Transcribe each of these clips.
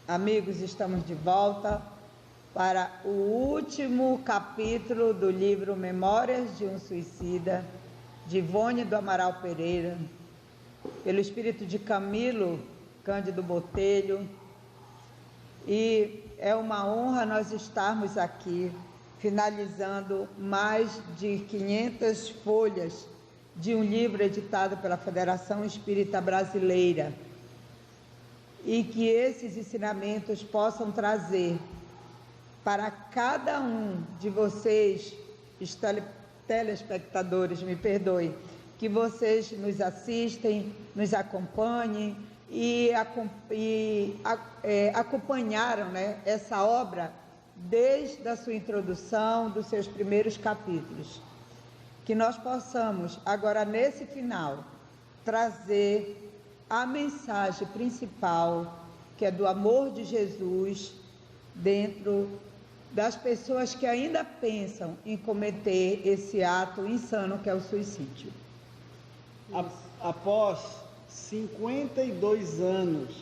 Amigos, estamos de volta para o último capítulo do livro Memórias de um Suicida, de Ivone do Amaral Pereira, pelo espírito de Camilo Cândido Botelho. E é uma honra nós estarmos aqui, finalizando mais de 500 folhas de um livro editado pela Federação Espírita Brasileira, e que esses ensinamentos possam trazer para cada um de vocês, telespectadores, me perdoe, que vocês nos assistem, nos acompanhem e acompanharam, né, essa obra desde a sua introdução, dos seus primeiros capítulos. Que nós possamos agora, nesse final, trazer a mensagem principal, que é do amor de Jesus dentro das pessoas que ainda pensam em cometer esse ato insano que é o suicídio. Após 52 anos,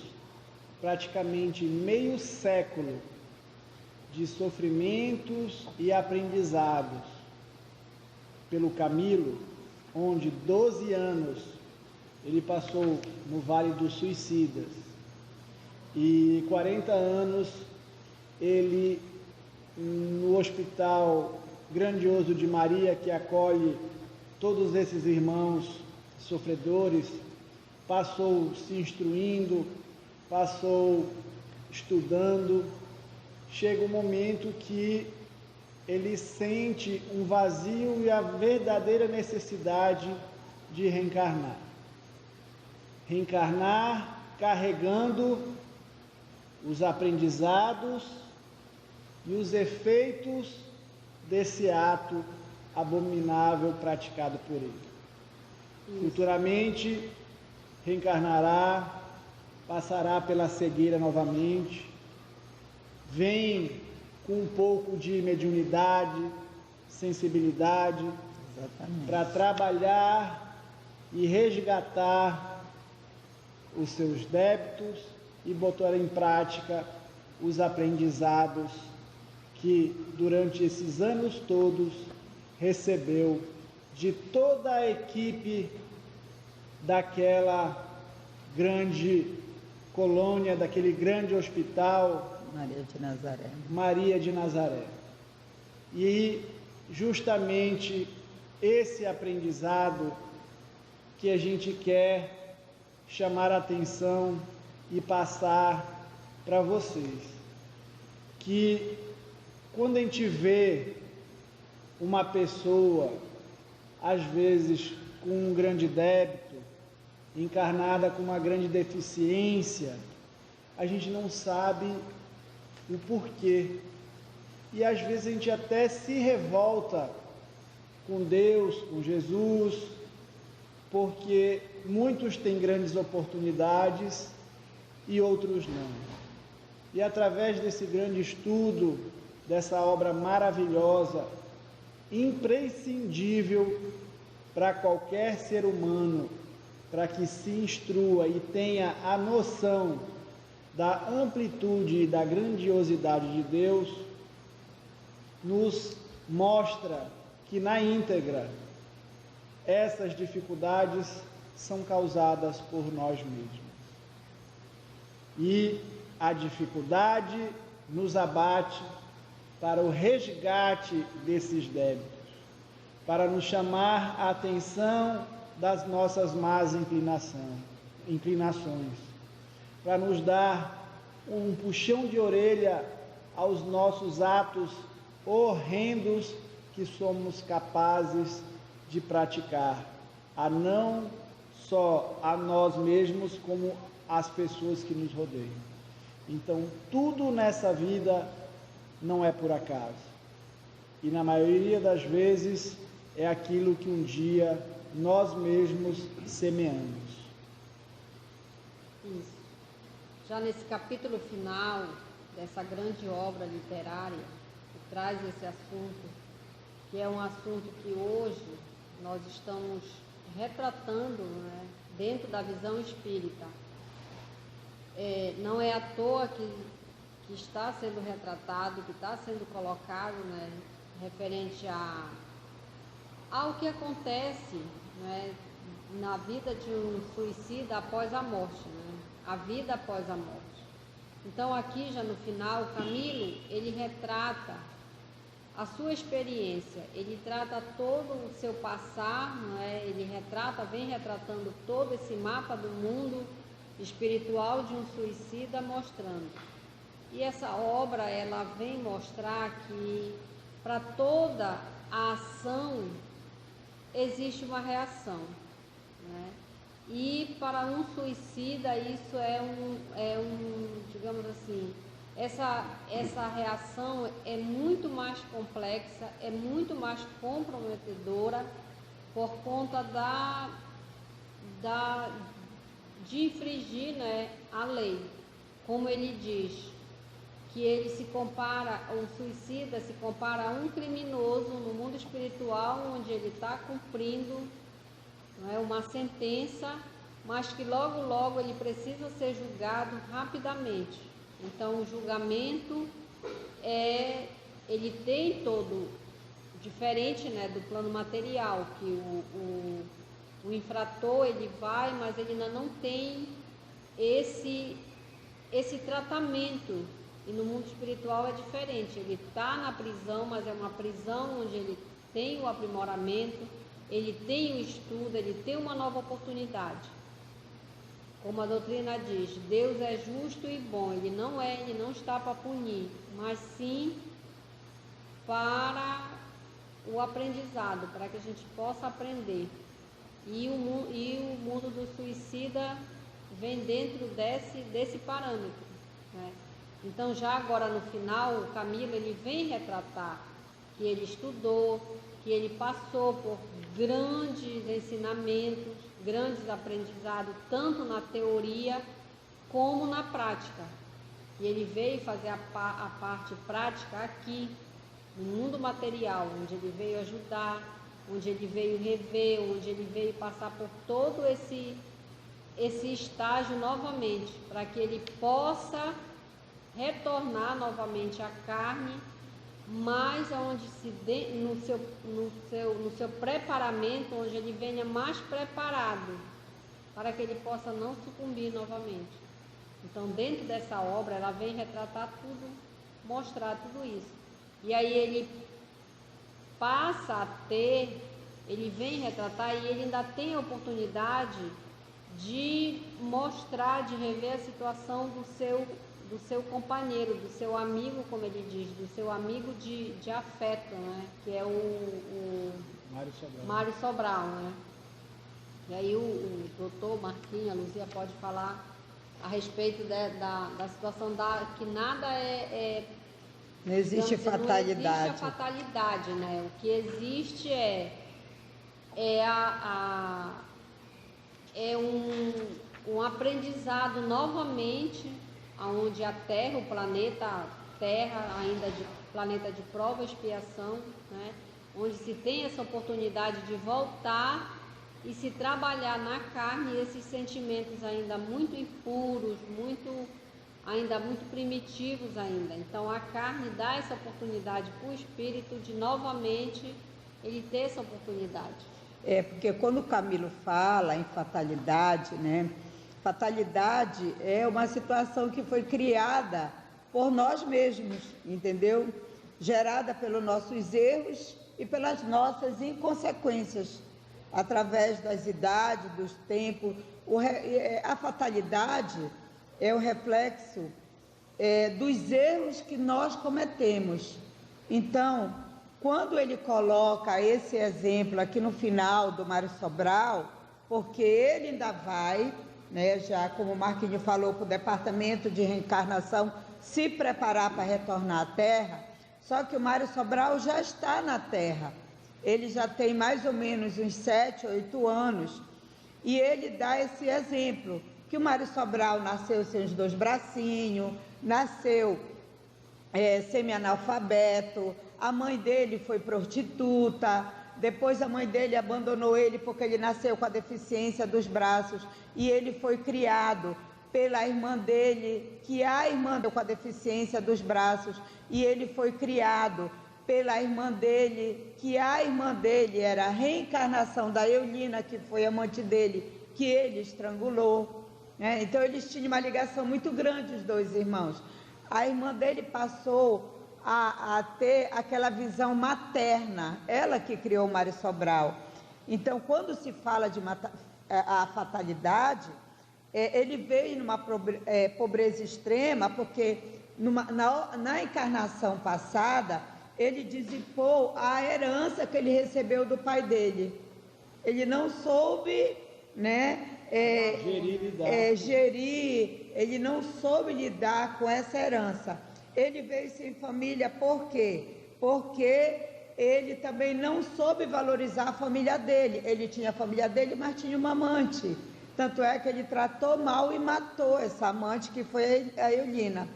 praticamente meio século de sofrimentos e aprendizados pelo Camilo, onde 12 anos ele passou no Vale dos Suicidas e 40 anos ele no Hospital Grandioso de Maria, que acolhe todos esses irmãos sofredores, passou se instruindo, passou estudando. Chega um momento que ele sente um vazio e a verdadeira necessidade de reencarnar. Reencarnar carregando os aprendizados e os efeitos desse ato abominável praticado por ele. Futuramente reencarnará, passará pela cegueira novamente, vem com um pouco de mediunidade, sensibilidade, para trabalhar e resgatar os seus débitos e botar em prática os aprendizados que durante esses anos todos recebeu de toda a equipe daquela grande colônia, daquele grande hospital Maria de Nazaré. E justamente esse aprendizado que a gente quer chamar a atenção e passar para vocês, que quando a gente vê uma pessoa, às vezes com um grande débito, encarnada com uma grande deficiência, a gente não sabe o porquê, e às vezes a gente até se revolta com Deus, com Jesus, porque muitos têm grandes oportunidades e outros não. E através desse grande estudo, dessa obra maravilhosa, imprescindível para qualquer ser humano, para que se instrua e tenha a noção da amplitude e da grandiosidade de Deus, nos mostra que na íntegra essas dificuldades são causadas por nós mesmos. E a dificuldade nos abate para o resgate desses débitos, para nos chamar a atenção das nossas más inclinações, para nos dar um puxão de orelha aos nossos atos horrendos que somos capazes de praticar, a não só a nós mesmos, como as pessoas que nos rodeiam. Então, tudo nessa vida não é por acaso. E na maioria das vezes é aquilo que um dia nós mesmos semeamos. Isso. Já nesse capítulo final dessa grande obra literária, que traz esse assunto, que é um assunto que hoje nós estamos retratando, né, dentro da visão espírita, não é à toa que está sendo retratado, que está sendo colocado, né, referente ao que acontece, né, na vida de um suicida após a morte, né, a vida após a morte. Então aqui já no final, o Camilo, ele retrata a sua experiência, ele trata todo o seu passar, né, ele vem retratando todo esse mapa do mundo espiritual de um suicida, mostrando. E essa obra, ela vem mostrar que para toda a ação existe uma reação, né? E para um suicida isso digamos assim, essa reação é muito mais complexa, é muito mais comprometedora por conta de infringir, né, a lei. Como ele diz, que ele se compara, o suicida se compara a um criminoso no mundo espiritual, onde ele está cumprindo, não é, uma sentença, mas que logo ele precisa ser julgado rapidamente. Então o julgamento ele tem todo diferente, né, do plano material, que o infrator ele vai, mas ele ainda não tem esse tratamento. E no mundo espiritual é diferente, ele está na prisão, mas é uma prisão onde ele tem o aprimoramento, ele tem o estudo, ele tem uma nova oportunidade. Como a doutrina diz, Deus é justo e bom, ele não está para punir, mas sim para o aprendizado, para que a gente possa aprender. E o mundo do suicida vem dentro desse parâmetro, né? Então já agora no final, o Camilo ele vem retratar que ele estudou, que ele passou por grandes ensinamentos, grandes aprendizados, tanto na teoria como na prática. E ele veio fazer a parte prática aqui, no mundo material, onde ele veio ajudar, onde ele veio rever, onde ele veio passar por todo esse estágio novamente, para que ele possa retornar novamente à carne, mas onde no seu preparamento, onde ele venha mais preparado, para que ele possa não sucumbir novamente. Então, dentro dessa obra, ela vem retratar tudo, mostrar tudo isso. E aí ele passa a ter, ele vem retratar e ele ainda tem a oportunidade de mostrar, de rever a situação do seu companheiro, do seu amigo, como ele diz, do seu amigo de afeto, né? Que é o Mário Sobral, né? E aí o doutor Marquinhos, a Luzia pode falar a respeito da situação que nada não existe fatalidade. Não existe a fatalidade, né? O que existe um aprendizado novamente, onde a Terra, o planeta Terra, ainda planeta de prova e expiação, né? Onde se tem essa oportunidade de voltar e se trabalhar na carne esses sentimentos ainda muito impuros, ainda muito primitivos ainda. Então a carne dá essa oportunidade para o espírito de novamente ele ter essa oportunidade. Porque quando o Camilo fala em fatalidade, né? Fatalidade é uma situação que foi criada por nós mesmos, entendeu? Gerada pelos nossos erros e pelas nossas inconsequências, através das idades, dos tempos. A fatalidade é o reflexo dos erros que nós cometemos. Então, quando ele coloca esse exemplo aqui no final do Mário Sobral, porque ele ainda vai, né, já como o Marquinhos falou, para o departamento de reencarnação se preparar para retornar à Terra, só que o Mário Sobral já está na Terra, ele já tem mais ou menos uns 7, 8 anos, e ele dá esse exemplo, que o Mário Sobral nasceu sem os 2 bracinhos, nasceu semi-analfabeto, a mãe dele foi prostituta, depois a mãe dele abandonou ele porque ele nasceu com a deficiência dos braços, e ele foi criado pela irmã dele, que a irmã com a deficiência dos braços, e ele foi criado pela irmã dele, que a irmã dele era a reencarnação da Eulina, que foi amante dele, que ele estrangulou, né? Então eles tinham uma ligação muito grande, os dois irmãos. A irmã dele passou a ter aquela visão materna, ela que criou Mário Sobral. Então, quando se fala de a fatalidade, ele veio numa pobreza extrema, porque na encarnação passada, ele dissipou a herança que ele recebeu do pai dele. Ele não soube, né, gerir, ele não soube lidar com essa herança. Ele veio sem família, por quê? Porque ele também não soube valorizar a família dele. Ele tinha a família dele, mas tinha uma amante. Tanto é que ele tratou mal e matou essa amante, que foi a Eulina.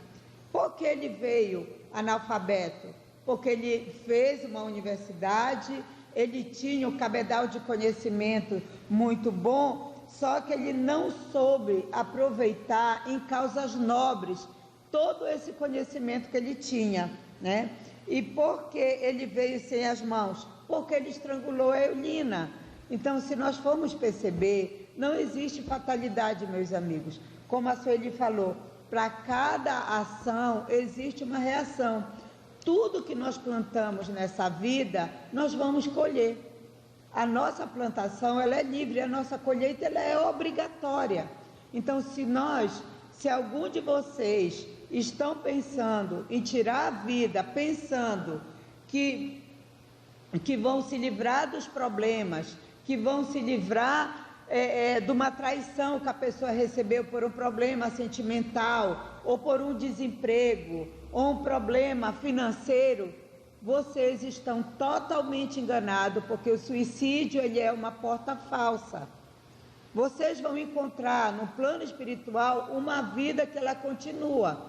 Por que ele veio analfabeto? Porque ele fez uma universidade, ele tinha um cabedal de conhecimento muito bom, só que ele não soube aproveitar em causas nobres todo esse conhecimento que ele tinha, né? E por que ele veio sem as mãos? Porque ele estrangulou a Eulina. Então, se nós formos perceber, não existe fatalidade, meus amigos. Como a Sueli falou, para cada ação existe uma reação. Tudo que nós plantamos nessa vida, nós vamos colher. A nossa plantação, ela é livre, a nossa colheita, ela é obrigatória. Então, se algum de vocês estão pensando em tirar a vida, pensando que vão se livrar dos problemas, que vão se livrar de uma traição que a pessoa recebeu por um problema sentimental, ou por um desemprego, ou um problema financeiro, vocês estão totalmente enganados, porque o suicídio, ele é uma porta falsa. Vocês vão encontrar no plano espiritual uma vida que ela continua.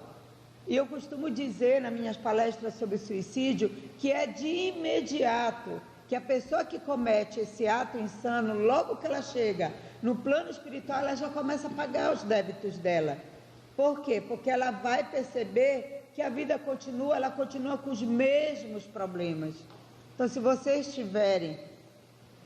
E eu costumo dizer nas minhas palestras sobre suicídio que é de imediato, que a pessoa que comete esse ato insano, logo que ela chega no plano espiritual, ela já começa a pagar os débitos dela. Por quê? Porque ela vai perceber que a vida continua, ela continua com os mesmos problemas. Então, se vocês estiverem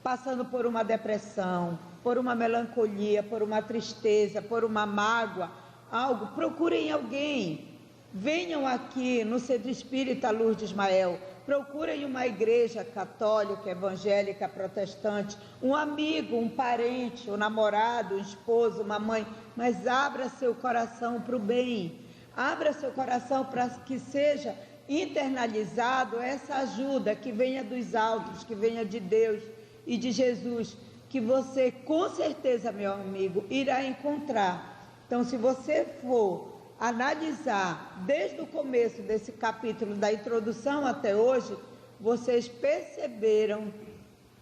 passando por uma depressão, por uma melancolia, por uma tristeza, por uma mágoa, algo, procurem alguém. Venham aqui no Centro Espírita Luz de Ismael, procurem uma igreja católica, evangélica, protestante, um amigo, um parente, um namorado, um esposo, uma mãe, mas abra seu coração para o bem, abra seu coração para que seja internalizado essa ajuda que venha dos altos, que venha de Deus e de Jesus, que você com certeza, meu amigo, irá encontrar. Então, se você for analisar desde o começo desse capítulo, da introdução até hoje, vocês perceberam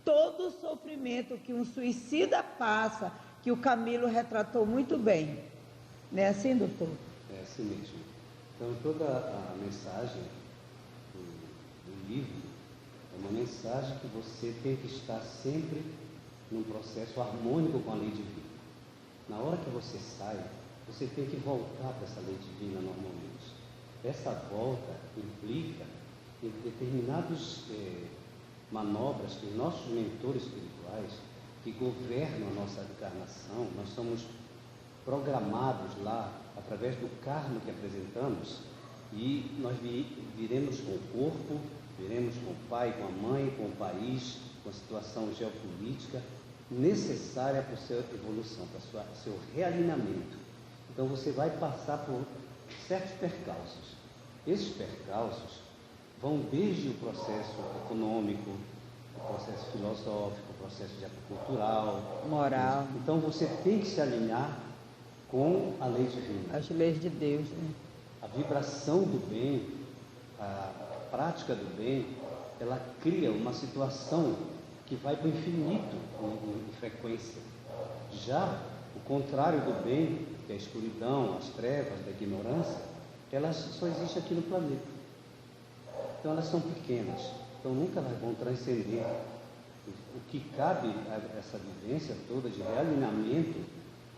todo o sofrimento que um suicida passa, que o Camilo retratou muito bem. Não é assim, doutor? É assim mesmo. Então, toda a mensagem do livro é uma mensagem que você tem que estar sempre num processo harmônico com a lei divina. Na hora que você sai, você tem que voltar para essa lei divina normalmente. Essa volta implica em determinadas manobras que nossos mentores espirituais, que governam a nossa encarnação, nós somos programados lá, através do karma que apresentamos, e nós viremos com o corpo, viremos com o pai, com a mãe, com o país, com a situação geopolítica necessária para a sua evolução, para o seu realinhamento. Então você vai passar por certos percalços. Esses percalços vão desde o processo econômico, o processo filosófico, o processo cultural, moral. Então você tem que se alinhar com a lei divina. As leis de Deus, né? A vibração do bem, a prática do bem, ela cria uma situação que vai para o infinito em frequência. Já o contrário do bem, que é a escuridão, as trevas, da ignorância, elas só existem aqui no planeta. Então elas são pequenas, então nunca elas vão transcender. O que cabe a essa vivência toda de realinhamento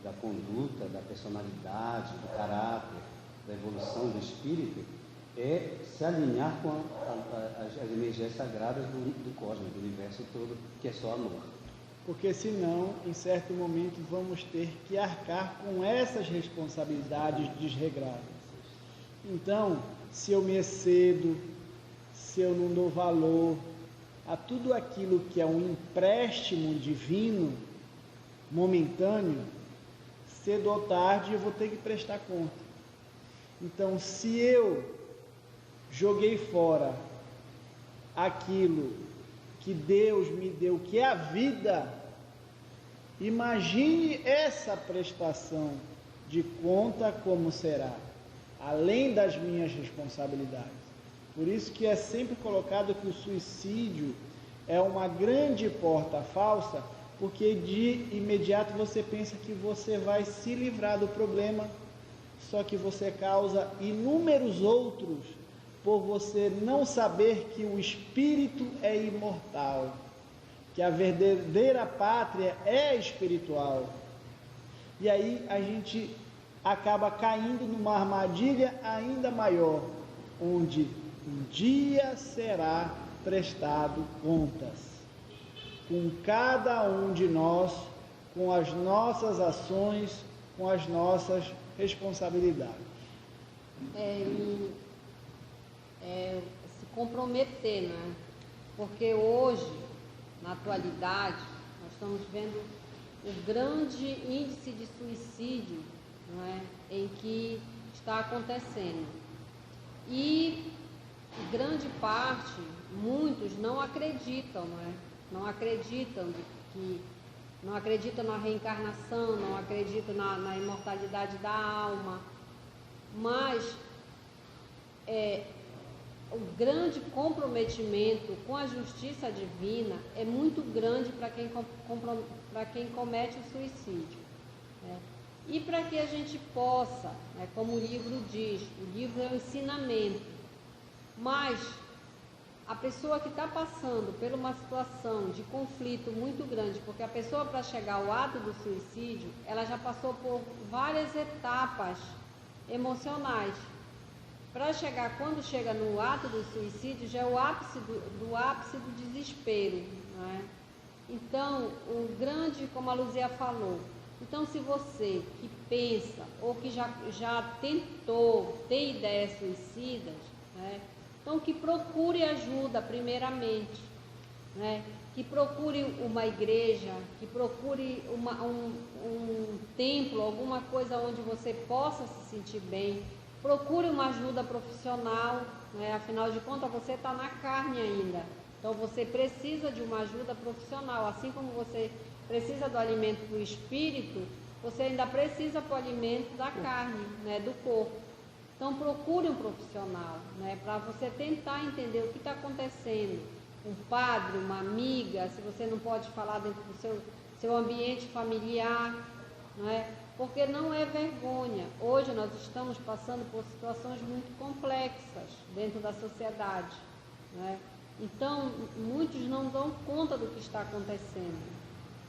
da conduta, da personalidade, do caráter, da evolução do espírito, é se alinhar com as energias sagradas do cosmos, do universo todo, que é só amor. Porque senão, em certo momento, vamos ter que arcar com essas responsabilidades desregradas. Então, se eu me excedo, se eu não dou valor a tudo aquilo que é um empréstimo divino, momentâneo, cedo ou tarde eu vou ter que prestar conta. Então, se eu joguei fora aquilo que Deus me deu, que é a vida, imagine essa prestação de conta como será, além das minhas responsabilidades. Por isso que é sempre colocado que o suicídio é uma grande porta falsa, porque de imediato você pensa que você vai se livrar do problema, só que você causa inúmeros outros por você não saber que o espírito é imortal, que a verdadeira pátria é espiritual. E aí a gente acaba caindo numa armadilha ainda maior, onde um dia será prestado contas com cada um de nós, com as nossas ações, com as nossas responsabilidades. Se comprometer, né? Porque hoje, na atualidade, nós estamos vendo o grande índice de suicídio, não é? Em que está acontecendo. E grande parte, muitos não acreditam, não é? Não acreditam na reencarnação, não acreditam na imortalidade da alma, mas o grande comprometimento com a justiça divina é muito grande para quem comete o suicídio, né? E para que a gente possa, né, como o livro diz, o livro é um ensinamento, mas a pessoa que está passando por uma situação de conflito muito grande, porque a pessoa, para chegar ao ato do suicídio, ela já passou por várias etapas emocionais. Para chegar, quando chega no ato do suicídio, já é o ápice do desespero, não é? Então, o grande, como a Luzia falou, então se você que pensa ou que já tentou ter ideias suicidas, né? Então, que procure ajuda primeiramente, né? Que procure uma igreja, que procure um templo, alguma coisa onde você possa se sentir bem. Procure uma ajuda profissional, né? Afinal de contas, você está na carne ainda. Então, você precisa de uma ajuda profissional. Assim como você precisa do alimento do espírito, você ainda precisa do alimento da carne, né? Do corpo. Então, procure um profissional, né, para você tentar entender o que está acontecendo. Um padre, uma amiga, se você não pode falar dentro do seu ambiente familiar, não é? Porque não é vergonha. Hoje nós estamos passando por situações muito complexas dentro da sociedade, não é? Então, muitos não dão conta do que está acontecendo.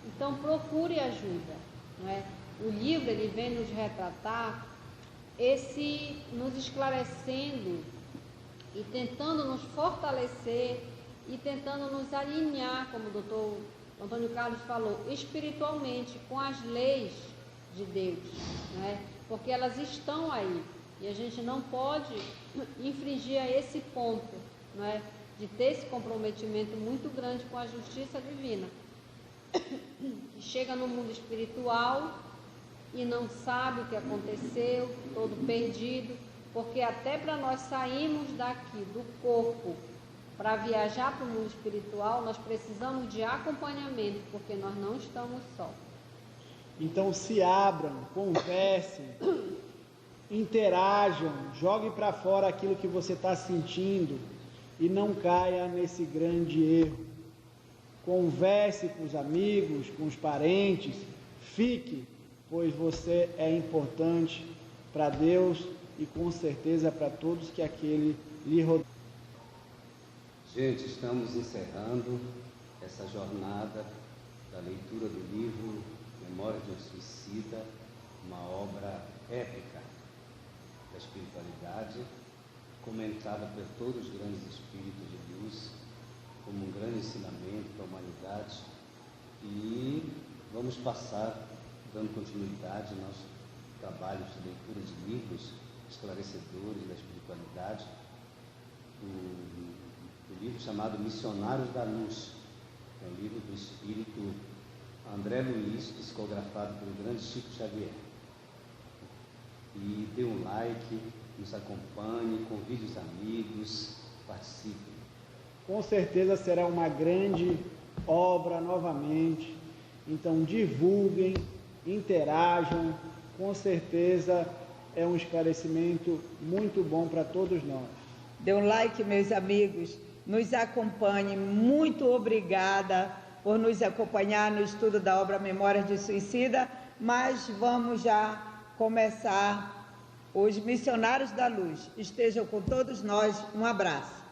Então, procure ajuda, não é? O livro, ele vem nos retratar nos esclarecendo e tentando nos fortalecer e tentando nos alinhar, como o doutor Antônio Carlos falou, espiritualmente com as leis de Deus, né? Porque elas estão aí e a gente não pode infringir a esse ponto, né? De ter esse comprometimento muito grande com a justiça divina, que chega no mundo espiritual e não sabe o que aconteceu, todo perdido, porque até para nós sairmos daqui do corpo para viajar para o mundo espiritual, nós precisamos de acompanhamento, porque nós não estamos só. Então se abram, conversem, interajam, jogue para fora aquilo que você está sentindo e não caia nesse grande erro. Converse com os amigos, com os parentes, fique, pois você é importante para Deus e com certeza para todos que aquele lhe rodeia. Gente, estamos encerrando essa jornada da leitura do livro Memórias de um Suicida, uma obra épica da espiritualidade, comentada por todos os grandes espíritos de luz, como um grande ensinamento para a humanidade. E vamos passar, dando continuidade ao nosso trabalho de leitura de livros esclarecedores da espiritualidade, o livro chamado Missionários da Luz, que é um livro do espírito André Luiz, psicografado pelo grande Chico Xavier. E dê um like, nos acompanhe, convide os amigos, participem. Com certeza será uma grande obra novamente, então divulguem, interajam, com certeza é um esclarecimento muito bom para todos nós. Dê um like, meus amigos, nos acompanhe, muito obrigada por nos acompanhar no estudo da obra Memórias de Suicida, mas vamos já começar os Missionários da Luz. Estejam com todos nós, um abraço.